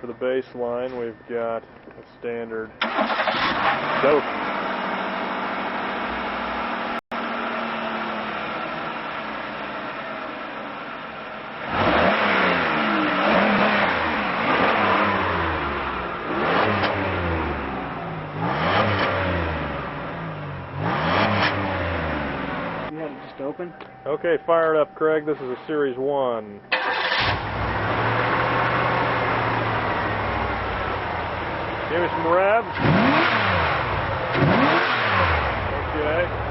for the baseline, we've got a standard soak. You had it just open? Okay, fire it up, Craig. This is a Series 1. Give me some revs. Okay.